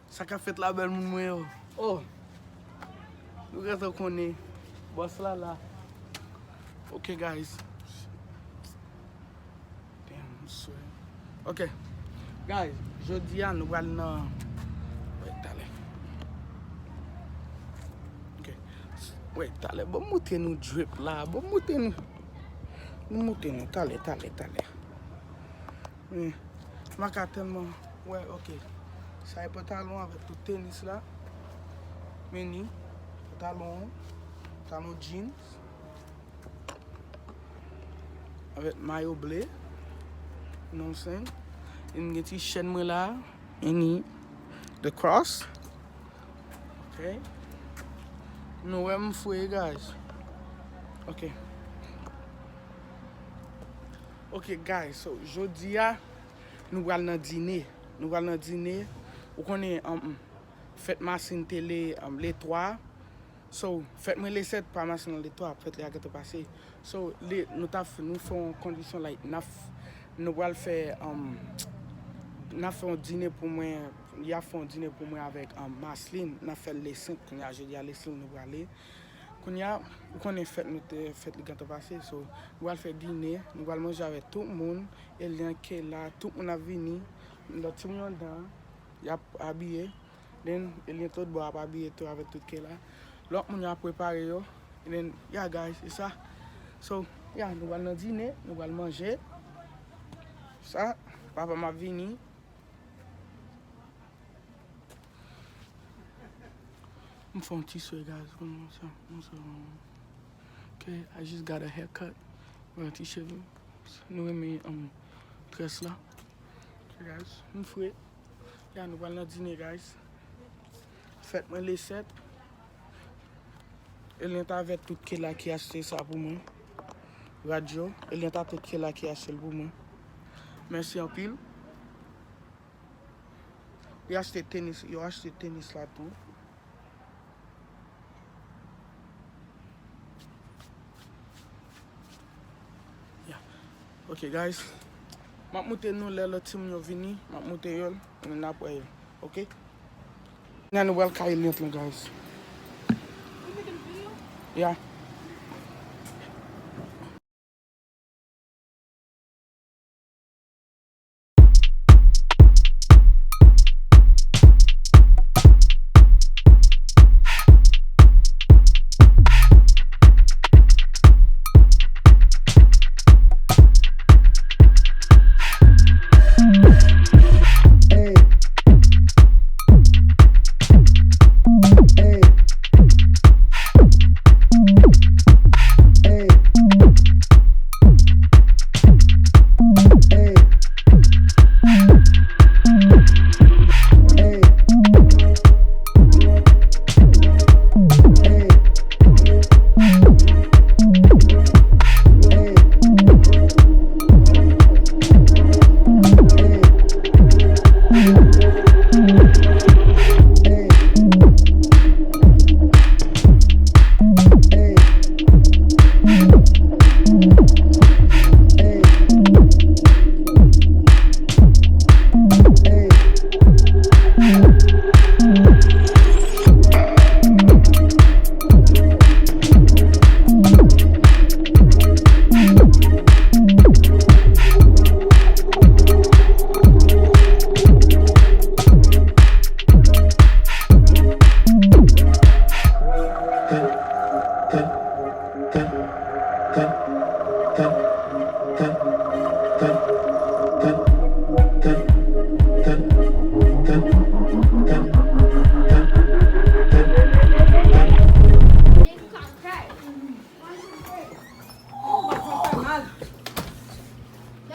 Ça qu'a fait la belle moun yo. Oh. Nous restons connaît. Boss là. Okay guys. Damn, I'm sweating. Okay. Guys, jeudi nous allons ouais, t'allez, bon, montez nous drip là, bon, montez nous, t'allez. Ma carte tellement, ouais, ok. Ça est pantalon avec tout tennis là, mini, talon jeans, avec maillot bleu, non c'est, une petite chaîne là, une the cross, ok. No, I'm free, guys. Okay. Okay, guys. So, jeudi nous allons dîner. Vous connaissez faites machine télé les trois. So, faites-moi les 7 par machine les trois. Faites les à passer. So, nous faisons condition like nous allons faire un dîner pour moi. Il y a fait un dîner pour moi avec Marceline. On a fait les 5 qu'on a jeudi à Leslie nous aller. Qu'on a fait les gâteaux passés. So, nous allons faire dîner, nous allons manger avec tout le monde. Et il y a qui là, tout le monde a venu. Tout le monde dedans, il a habillé. Then il y a tout le monde habillé avec tout qui là. L'autre monde a préparé yo. And then yeah guys, c'est ça. So, yeah, nous allons dîner, nous allons manger. Ça, papa m'a venu. I'm from T-Sway, guys. Okay, I just got a haircut. We're T-shirt. Nous aimons dress là. Okay, guys. I'm free. Yeah, nous allons dîner, guys. Faites-moi les 7. Il y a avec tout qui là qui a acheté ça pour moi. Radio. Il y a tout qui là qui a acheté pour moi. Merci en pile. Il a acheté tennis là tout. Okay guys, je vais monter nous les team yo vini, je vais monter yo, on a pas okay? Now welcome you guys. Yeah.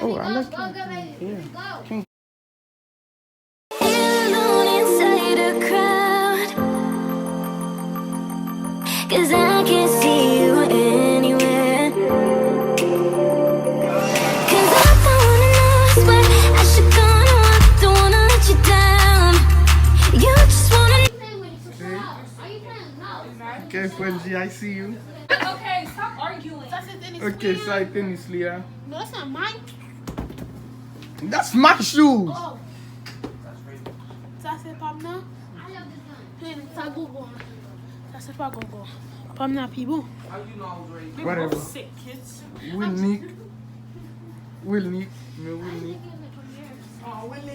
Oh, I like that. Yeah. Cause I can't see you anywhere. Cause I don't wanna know where I should go. No, I don't wanna let you down. You just wanna. Okay, Frenzy, I see you. Okay, stop arguing. Okay, so I tennis, Leah. No, that's not mine. That's my shoes. Oh. Ça c'est pas maintenant. Ça gogo. Ça c'est pas gogo. Pas m'na pibo. Whatever. Sick kids. Will Nick. Me Will Nick.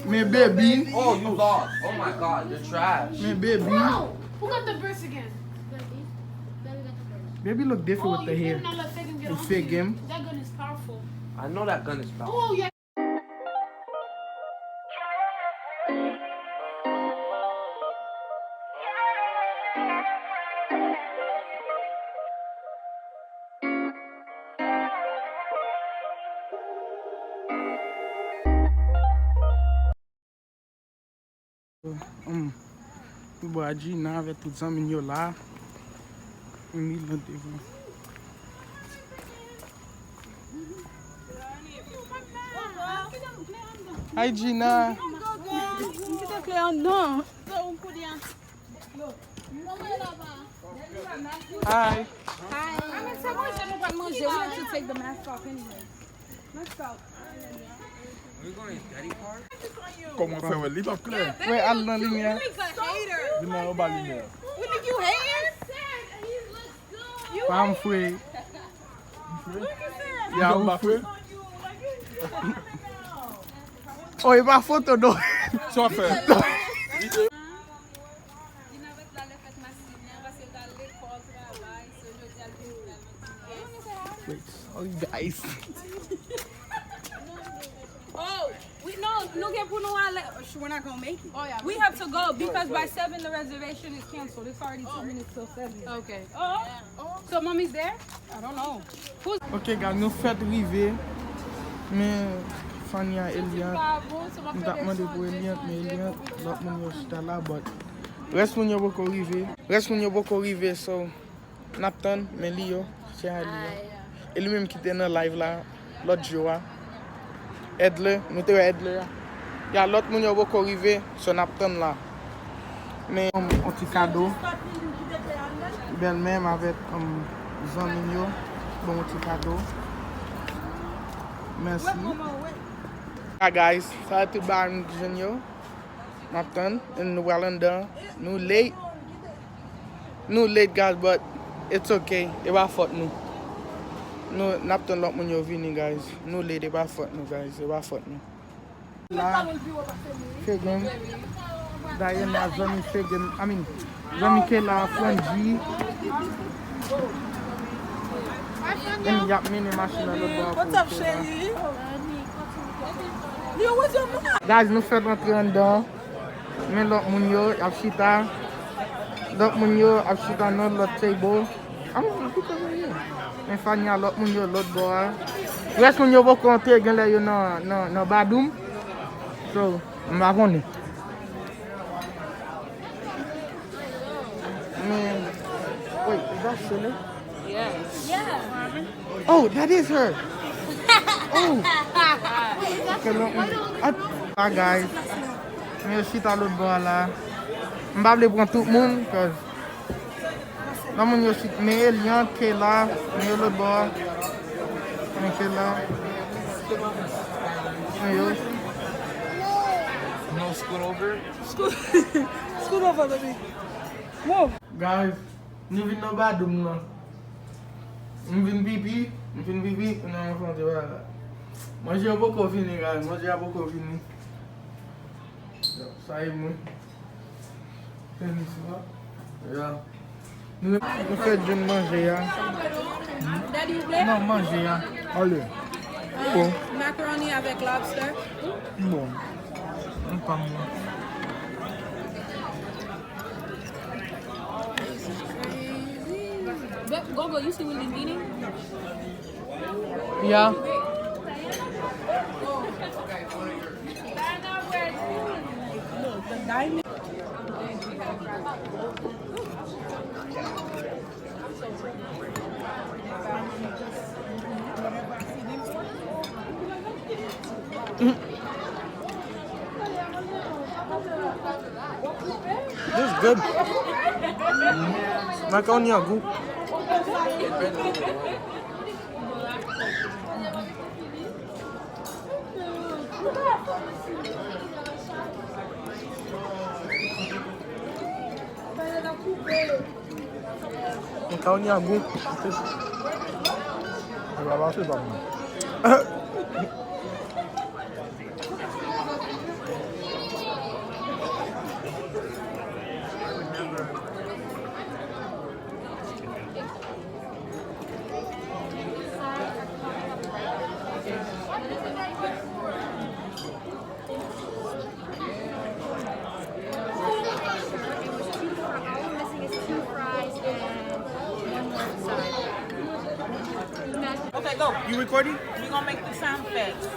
Me baby. Oh, you lost. Oh my god, you're trash. Me baby. Bro, who got the burst again? Baby look different with the hair. Not let Fig get The on Fig him. That gun is powerful. I know that gun is powerful. Oh yeah. Boa Gina avec tous les amis là. On est là devant. Hi Gina. Hi. Are we going to Daddy Park? Comment faire ouais, libre clair. Ouais, allez dans la lumière. Dis moi au bas lumière. Pas me fouiller. Ya ou fouet. Oh, il va photo d'eau. Ça fait. Wait, sorry guys. Oh, we're not gonna make it. Oh yeah. We have to go because by 7 the reservation is canceled. It's already 2 minutes till 7. Okay. Oh. So mommy's there? I don't know. Who's Ok, gars, nous faites arriver. Mais Fania, Elian. Nous avons demandé pour Elian, mais Elian, l'autre monde est là, but. Reste mon yo beaucoup arrivé. Reste mon yo beaucoup arrivé, so. Napton, mais Lio, c'est à Lio. Et lui-même qui était dans le live là, l'autre jour. Aide-le, nous te aide-le. Il y a l'autre monde qui est beaucoup arrivé sur Napton là. Mais un petit cadeau. Belle-mère avec Jean Mignon. Bon petit cadeau. Merci. Hi guys, ça a été barn Junior. Napton, in Wallanda. Nous late guys, but it's okay. It va faute nous. No, Napton lot mon yo vini guys. No lady ba faute nous guys. It va faute nous. Là, Fegem. Diana, Johnny Fegem. I mean, Johnny Kela, Franji. And yap mini machine a lot. What's up, Shelly? Yo, what's up, guys, nous fait rentrer en dedans. Mais l'autre mon yo, ap chita. L'autre mon yo, ap chita dans l'autre table. Mais Fania l'autre mon yo l'autre bois. Reste mon yo va compter gen là yo dans badoum. So, m'a connait. Mais wait, is that Shelly? Yeah. Oh, that is her. Oh. Okay, look. Ah guys. Mais je suis à l'autre bord là. Je ne vais pas prendre tout le monde parce que là, je suis mais Elian qui est là, mais l'autre bord. Mais qui est là. Mais yo. No scoot over? Scoot over, baby. Whoa. Guys, nous venons dans badoum là. Nous venons pipi, nous venons pipi, nous allons faire là. Moi j'ai beaucoup fini, guys. Moi j'ai beaucoup fini. Ça y est, moi. Nous faisons de manger. Daddy, you play? Non, manger. Allez. Bon. Macaroni avec lobster. Bon. Pas moi. But Gogo, you see what he's eating? Yeah. The diamond. This is good. Macaroni a goût. On y a goût. On va marcher par nous. Okay, go. You recording? We're gonna make the sound effects.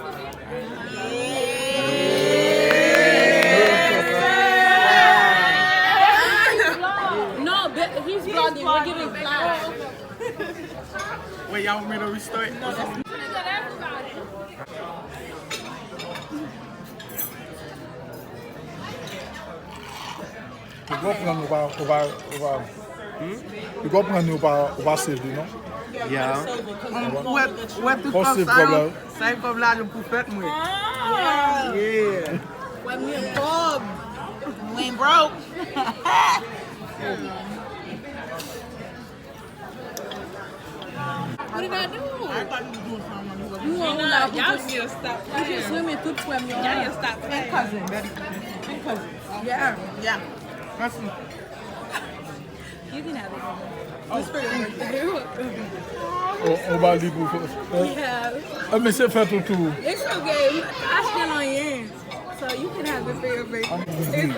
No, but he's vlogging. We're giving flash. Wait, y'all want me to restart? Tu dois prendre, tu dois prendre, on va servir, non? Yeah. Ouais, tout Pas comme ce ça. problème. Ça, il faut là, je peux faire, moi. Yeah. When we Bob, we ain't broke. What did I do? I thought you were doing something. You won't like Y'all need to stop You playing. just swimming through swim, Y'all need to stop playing. Cousin. Yeah. Yeah. Merci. You can have it. On va aller pour faire. Yeah. Ah, mais c'est fait tout tour. It's okay. I stand on your end. So you can have it for your birthday.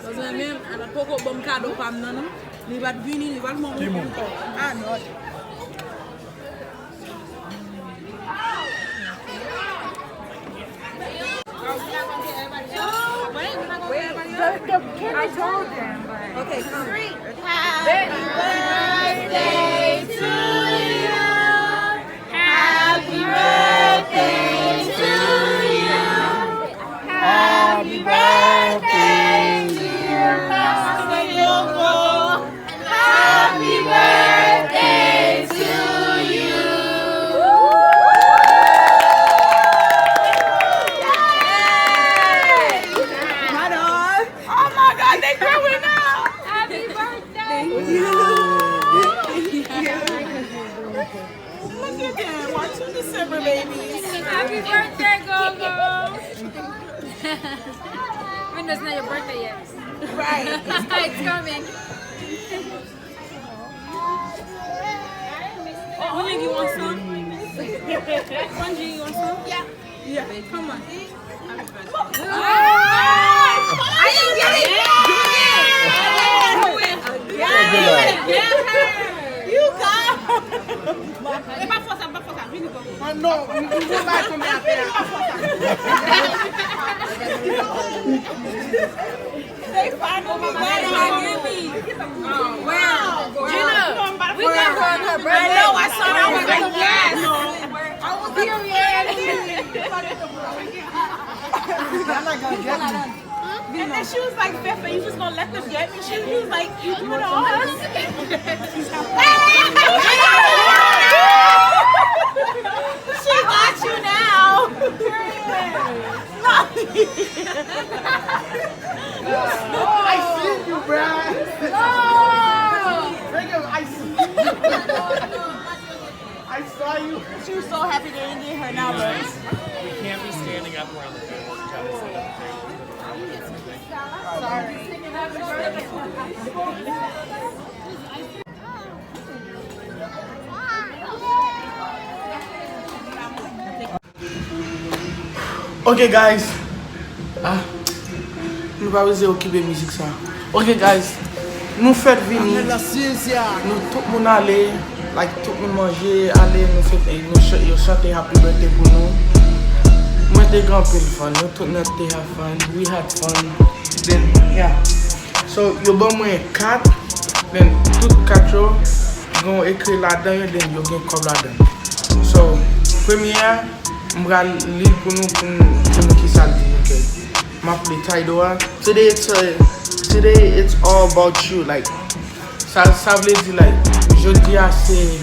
Kasi men, anak pokok bom kado pam nana. Libat bini, libat mo. Qui mon? Ah, no. I told them. Okay, come. Happy birthday to you. Happy birthday to you. Happy birthday, dear Pastor Yogo. Happy birthday to you. Oh my God, they growing up. Happy birthday. Look at them. Watch 2 December babies. Happy birthday, Gogo. When it's not your birthday yet. Right. It's coming. Oh, Oleg, you want some? Fungi, you want some? Yeah. Yeah. Come on. I didn't get it. You got. Oh non, on ne peut pas tomber à terre. They finally got it. Wow. Gina, we got her on her birthday. I know. I saw that. I was like, yes. And then she was like, Beffa, you just gonna let them get me? She was like, you do it all us? She got you now. I see you, bruh. Nigga, I see you. I saw you. She was so happy they didn't get her now, bro. We can't be standing up around the table. Trying to sit up. Ok guys, nou pa weze okibe mizik sa. Ok guys, nou fet vini, nou tout moun ale, like tout moun manje, ale nou fet, yo chante happy birthday pou nou. Mwen te gran pil fun, nou tout net te have fun, we had fun. Then, yeah. So, yo ban mwen 4, then tout 4 yo, gon ekre la dan yo, then yo gen kob la dan. So, premier, mga li pou nou ki sal di, okay. Ma play Tidal. Today it's all about you, like sa vle di like jodi a se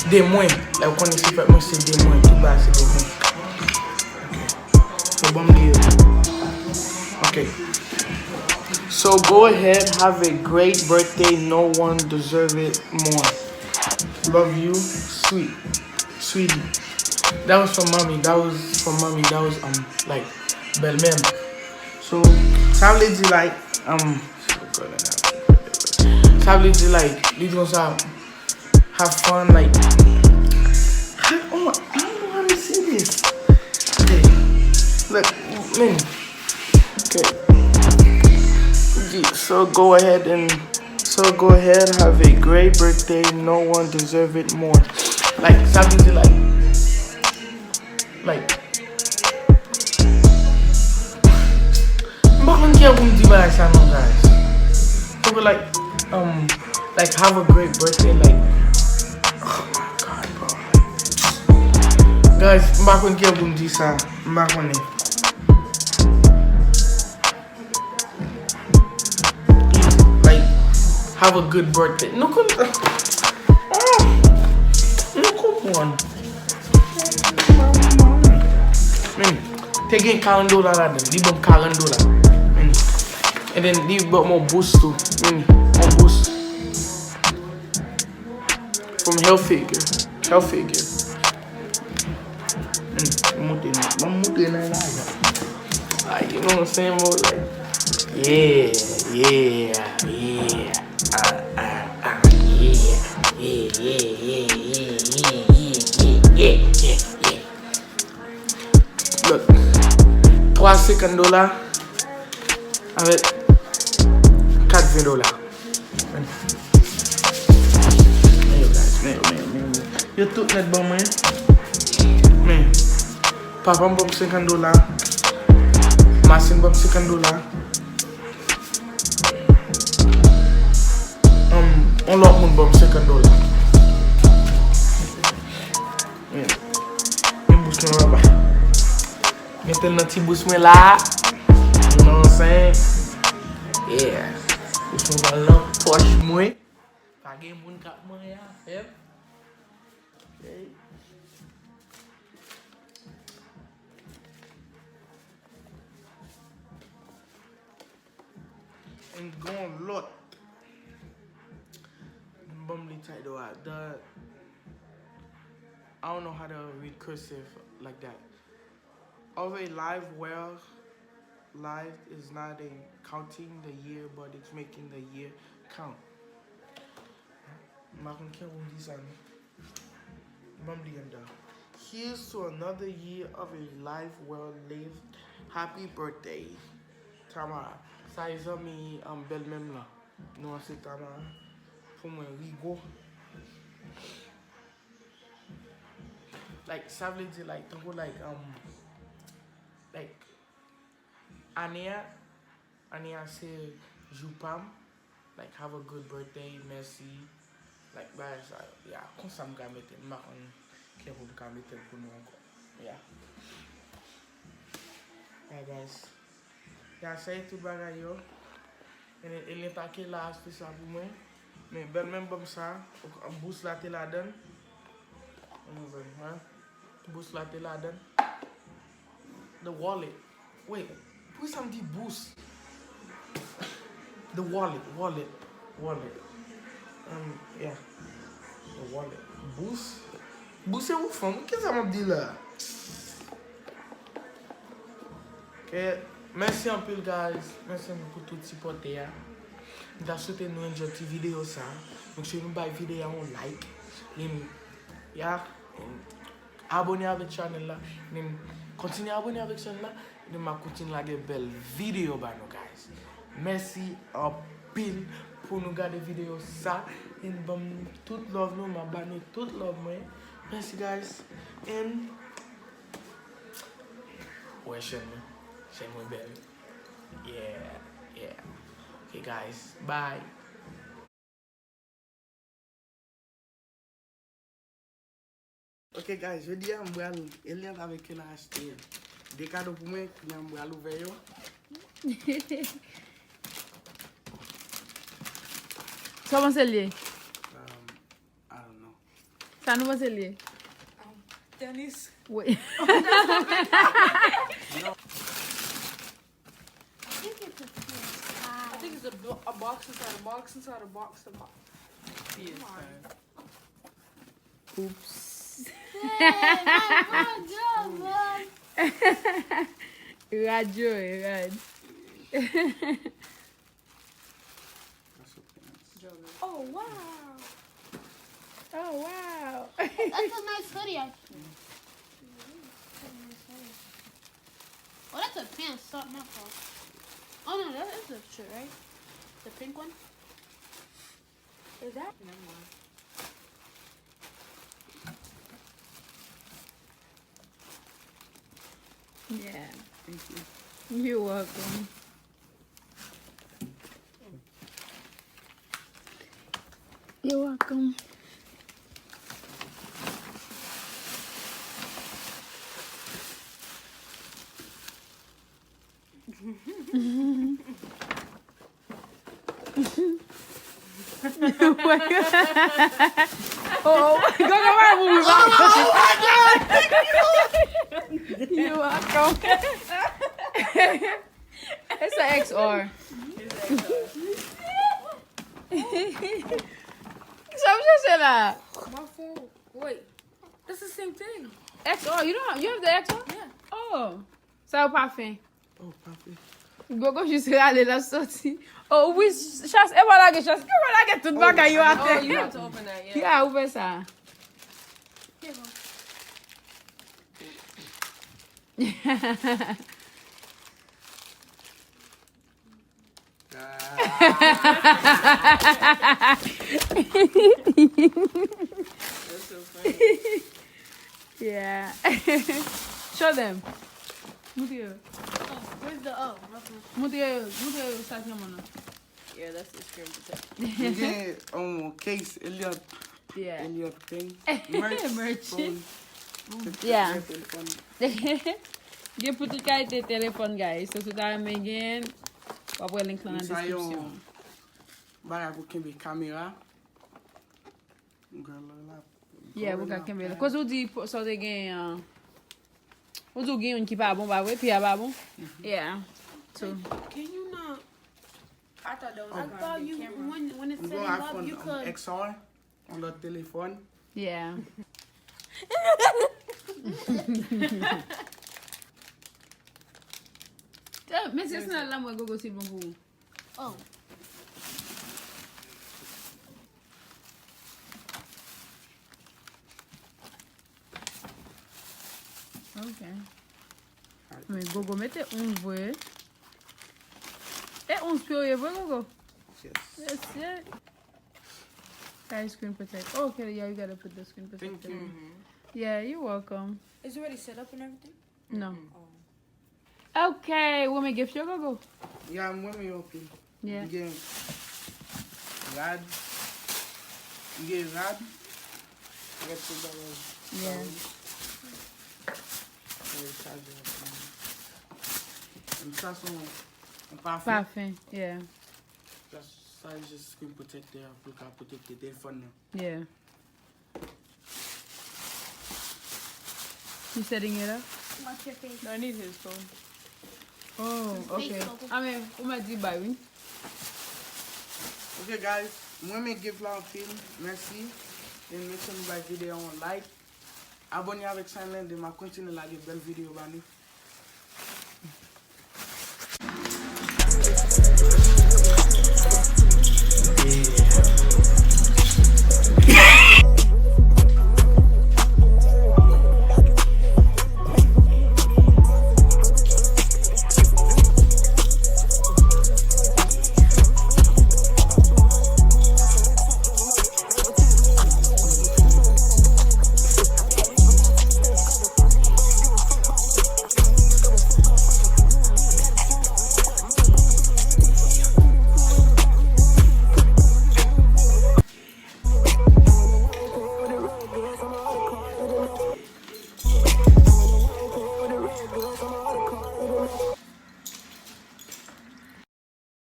de mwen, like kon se fet mwen se de mwen, tout ba se de mwen. So bon li. Okay. So go ahead, have a great birthday. No one deserves it more. Love you, sweetie. That was from mommy. That was like belle même. So ça veut dire like ça veut dire like les gens ça have fun like. Oh, I don't know how to say this. Okay, look, man. Okay. So go ahead, have a great birthday. No one deserves it more. Like something like I'm not gonna care what you do by guys. So like have a great birthday. Like, oh my god, bro. Guys, I'm not gonna care what you do. I'm not gonna. Have a good birthday. No come on. Take in $40 la den. Di bom $40. And then di bom more boost too. More boost. From Health Figure. Like, you know what I'm saying, bro? Like, yeah. Look, $3.50 avec $4. Yo tout net bon man. Man, papa me $50. Machine me $50. On l'autre monde bon $50. Mettez le petit boost là. You know what I'm saying? Yeah. Boost me dans l'autre poche moi. Pas game moun kap moi ya. Yep. Okay. And going lot. Bumbly tight though. I don't know how to read cursive like that. Always live is not counting the year, but it's making the year count. Here's to another year of a life well lived. Happy birthday, Tamara. Ça is mi belle même là. Non, c'est Tamara. Pour moi, Rigo. Like, ça veut dire like, like Ania say Jupam, like have a good birthday, merci. Like guys, yeah, comme ça me gagne tête, ma on qui vous gagne tête pour nous encore. Yeah. Yeah guys. Yeah, c'est tout bagay yo. Et les paquets là, c'est ça pour moi. Mais ben même comme ça, on boost la télé là dedans. On va, hein? Boost la télé là dedans. The wallet. Wait, put some deep boost. The wallet. Yeah. The wallet. Boost. Boost c'est où femme? Qu'est-ce que ça m'a dit là? Ok. Merci un peu, guys. Merci pour tout supporter. Vous souhaité nous enjoyer cette vidéo ça. Donc si vous avez une vidéo, on like. Yeah. Abonnez avec la chaîne là. Continuez à abonner avec la chaîne là. Et ma continue à regarder belle vidéo bah nous guys. Merci en pile pour nous regarder vidéo ça. Et bon toute love nous m'a banni toute love moi. Merci guys. And ouais chaîne moi belle. Yeah. Okay guys, bye. Ok guys, je dis à moi, il y a avec elle acheté des cadeaux pour moi, qui m'a ouvert. Comment c'est lié? I don't know. Ça nous va c'est lié? Dennis. Oui. I think it's box inside a box inside a box. Oops. Hey, Radio, Rad. Oh wow. Oh, wow. that's a nice hoodie, actually. Oh, that's a pants, not my fault. Oh no, that is a shirt, right? The pink one? Is that? Yeah. Thank you. You're welcome. You're welcome. Oh, go around, move on. You're welcome. It's an XR. Sabe já sei lá. My phone. Wait. That's the same thing. XR, you have the XR? Yeah. Oh. Saiu pra fim. Oh, papi. Gogo juste aller la sortie. Oh oui, chasse, et voilà que chasse. Que voilà que tout bagay yo Oh, ate. you have to open that, yeah. Yeah, ouvre ça. That's so funny. Yeah. Show them. Mute Where's the O? ça mono. Yeah, that's the screen protector. Yeah, case, Elliot Yeah. thing. Merch. Phone. Yeah. Telephone. Gen pou tout kalite telefon guys. So sou ta reme gen, wapwe link nan Sa description. yon bagay pou kembe kamera. Girl, la. Yeah, wou ka kembe la. Koz ou di so te gen, ou di gen yon ki pa bon ba we, pi a ba bon. Yeah. So, Can you not? I thought that was I thought you when it's I'm setting going up, iPhone you could. XR on the telephone. yeah. Men se se nan la mwen gogo si bon pou. Oh. Ok. Men gogo mette 11 vwe. E 11 piyo ye vwe gogo? Yes. That's it. Guys, screen protect. Oh, okay, yeah, you gotta put the screen Thank protector. you. Yeah, you're welcome. It's already set up and everything? No. Okay, woman gift your gogo. Yeah, I'm women open. Yeah. You get rad. You get rad. I get $2. Yeah. Ça sont parfait. Parfait. Yeah. Ça juste screen protector pour protéger le téléphone. Yeah. You setting it up? Watch your face. No, I need his phone. Oh, okay. I mean, who might do by me? Okay guys, moi me give la film. Merci. Et make sure vous like vidéo on like. Abonnez avec Silent de ma continuer la belle vidéo bani.